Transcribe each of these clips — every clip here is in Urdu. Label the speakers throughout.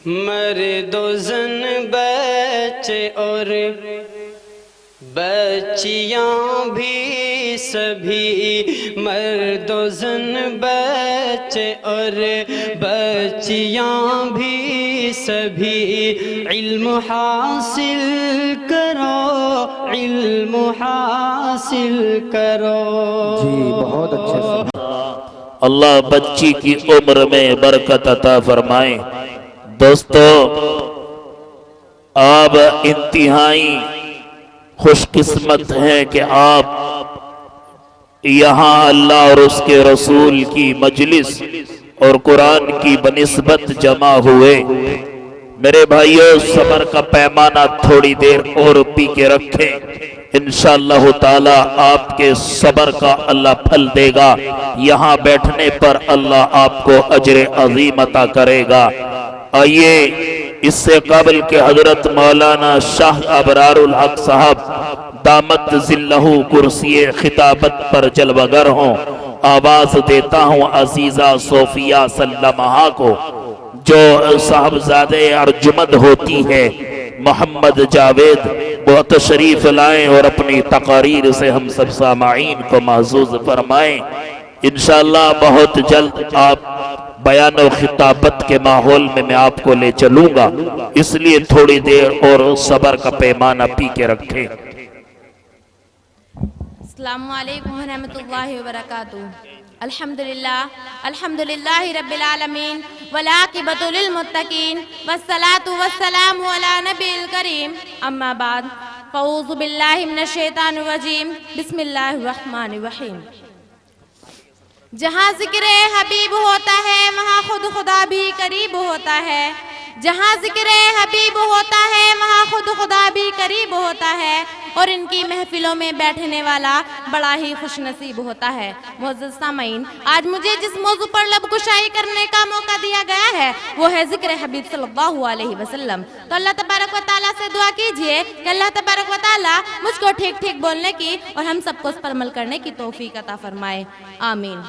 Speaker 1: مرد و زن بچے اور بچیاں بھی سبھی، مرد و زن بچے اور بچیاں بھی سبھی، علم حاصل کرو، علم حاصل کرو۔
Speaker 2: جی بہت اچھے سے۔
Speaker 3: اللہ بچی کی عمر میں برکت عطا فرمائیں۔ دوستو، آپ انتہائی خوش قسمت ہیں کہ آپ یہاں اللہ اور اس کے رسول کی مجلس اور قرآن کی بنسبت جمع ہوئے۔ میرے بھائیوں، صبر کا پیمانہ تھوڑی دیر اور پی کے رکھیں، انشاءاللہ تعالی آپ کے صبر کا اللہ پھل دے گا۔ یہاں بیٹھنے پر اللہ آپ کو اجر عظیم عطا کرے گا۔ آئیے، اس سے قبل کہ حضرت مولانا شاہ ابرار الحق صاحب دامت ذلہ کرسی خطابت پر جلوہ گر ہوں، آواز دیتا ہوں عزیزہ صوفیہ سلمہا کو، جو صاحبزادے ارجمند ہوتی ہے محمد جاوید، وہ تشریف لائیں اور اپنی تقاریر سے ہم سب سامعین کو محظوظ فرمائیں۔ انشاءاللہ بہت جلد آپ بیان و خطابت کے ماحول میں آپ کو لے چلوں گا، اس لیے تھوڑی دیر اور صبر کا پیمانہ پی کے رکھیں۔
Speaker 4: السلام علیکم ورحمۃ اللہ وبرکاتہ۔ الحمدللہ رب العالمین والعاقبۃ للمتقین والصلاة والسلام علی نبی الکریم، اما بعد فاعوذ باللہ من الشیطان الرجیم، بسم اللہ الرحمن الرحیم۔ جہاں ذکر حبیب ہوتا ہے وہاں خود خدا بھی قریب ہوتا ہے، جہاں ذکر حبیب ہوتا ہے وہاں خود خدا بھی قریب ہوتا ہے، اور ان کی محفلوں میں بیٹھنے والا بڑا ہی خوش نصیب ہوتا ہے۔ معزز سامعین، آج مجھے جس موضوع پر لب کشائی کرنے کا موقع دیا گیا ہے وہ ہے ذکر حبیب صلی اللہ علیہ وسلم۔ تو اللہ تبارک و تعالیٰ سے دعا کیجئے کہ اللہ تبارک و تعالیٰ مجھ کو ٹھیک ٹھیک بولنے کی اور ہم سب کو اس پر عمل کرنے کی توفیق عطا فرمائے، آمین۔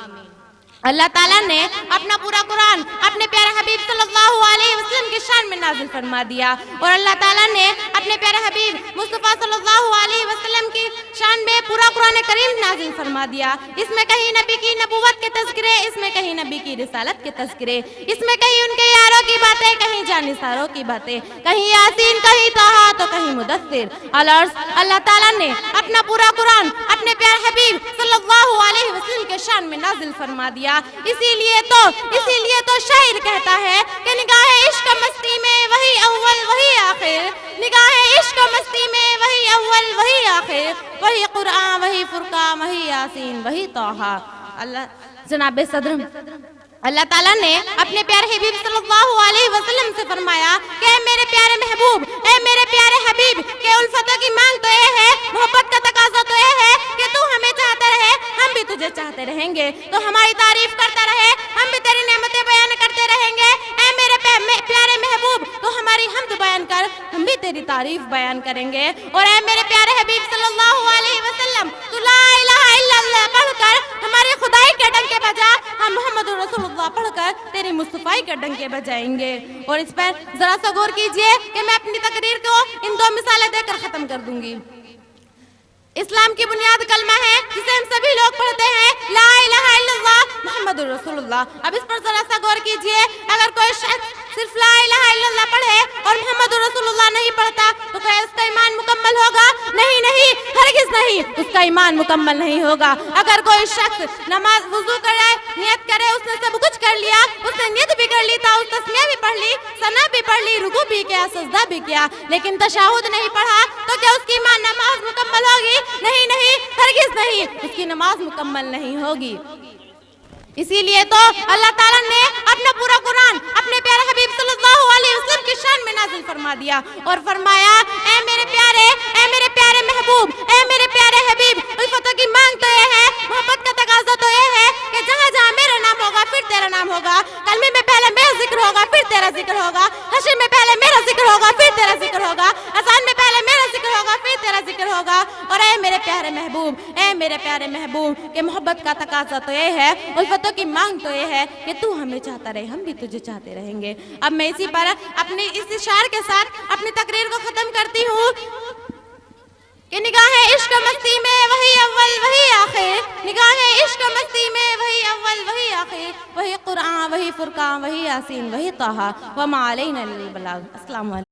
Speaker 4: اللہ تعالیٰ نے اپنا پورا قرآن اپنے پیارے حبیب صلی اللہ علیہ وسلم کی شان میں نازل فرما دیا، اور اللہ تعالیٰ نے اپنے پیارے حبیب مصطفیٰ صلی اللہ علیہ وسلم کی شان میں پورا قرآن کریم نازل فرما دیا۔ اس میں کہیں نبی کی نبوت کے تذکرے، اس میں کہیں نبی کی رسالت کے تذکرے، اس میں کہیں ان کے یاروں کی باتیں، کہیں جانثاروں کی باتیں، کہیں یاسین، کہیں طٰہٰ تو کہیں مدثر۔ اللہ تعالیٰ نے اپنا پورا قرآن اپنے پیارے حبیب صلی اللہ علیہ وسلم کے شان میں نازل فرما دیا۔ اسی لیے تو شاعر کہتا ہے کہ نگاہ عشق مستی میں وہی اول وہی آخر، نگاہ عشق مستی میں وہی اول وہی آخر، وہی قرآن وہی فرقان وہی یاسین وہی طٰہٰ۔ جناب صدر، اللہ تعالیٰ نے اپنے پیارے حبیب صلی اللہ علیہ وسلم سے فرمایا کہ اے میرے پیارے محبوب، اے میرے پیارے حبیب، کہ الفتوں کی مانگ تو یہ ہے، محبت کا تقاضا تو یہ ہے کہ تو ہمیں چاہتا رہے، ہم بھی تجھے چاہتے رہیں گے، تو ہماری تعریف کرتا رہے، ہم بھی تیری نعمتیں بیان کرتے رہیں گے۔ اے میرے پیارے محبوب، تو ہماری حمد بیان کر، ہم بھی تیری تعریف بیان کریں گے۔ اور اے میرے پیارے حبیب صلی اللہ علیہ وسلم، تو لا الہ الا اللہ پڑھ کر ہمارے خدائی کے ڈنکے بجا، ہم محمد رسول اللہ پڑھ کر تیری مصطفیٰ کے ڈنکے بجائیں گے۔ اور اس پر ذرا سا غور کیجئے کہ میں اپنی تقریر کو ان دو مثالیں دے کر ختم کر دوں گی۔ اسلام کی بنیاد کلمہ ہے جسے ہم سبھی لوگ پڑھتے ہیں، لا الہ الا اللہ محمد رسول اللہ۔ اب اس پر ذرا سا غور کیجئے، اگر کوئی شخص صرف لا الہ الا اللہ پڑھے اور محمد رسول اللہ نہیں پڑھتا تو کیا اس کا ایمان مکمل ہوگا؟ نہیں، ہرگز نہیں، اس کا ایمان مکمل نہیں ہوگا۔ اگر کوئی شخص نماز وضو کرے، نیت کرے، اس نے سب کچھ کر لیا، اس نے نیت بھی کر لی، تسمیہ بھی پڑھ لی، ثنا بھی پڑھ لی، رکوع بھی کیا، سجدہ بھی کیا، لیکن تشہد نہیں پڑھا تو کیا اس کی نماز مکمل ہوگی؟ نہیں، ہرگز نہیں، اس کی نماز مکمل نہیں ہوگی۔ اسی لیے تو اللہ تعالیٰ نے اپنا پورا قرآن اپنے پیارے حبیب صلی اللہ علیہ وسلم کی شان میں نازل فرما دیا اور فرمایا، اے میرے پیارے محبوب، اے میرے پیارے حبیب، الفتوں کی مانگ تو یہ ہے، محبت کا تقاضا تو یہ ہے کہ جہاں جہاں میرا نام ہوگا پھر تیرا نام ہوگا، کلمے میں پہلے میرا ذکر ہوگا پھر تیرا ذکر ہوگا، حشر میں پہلے میرا ذکر ہوگا پھر تیرا ذکر ہوگا، اذان میں پہلے میرا ذکر ہوگا پھر تیرا تیرا ذکر ہوگا. اور اے میرے پیارے محبوب، اے میرے پیارے محبوب، کہ محبت کا تقاضا تو یہ ہے، الفتوں کی مانگ تو یہ ہے کہ تو ہمیں چاہتا رہے، ہم بھی تجھے چاہتے رہیں گے. اب میں اسی پر اپنی اس اشعار کے ساتھ اپنی تقریر کو ختم کرتی ہوں کہ نگاہیں عشق مستی میں وہی اول وہی آخر، نگاہیں عشق مستی میں وہی اول وہی آخر، وہی قرآن وہی فرقان وہی یاسین وہی طٰہٰ وما علینا الا البلاغ. السلام علیکم.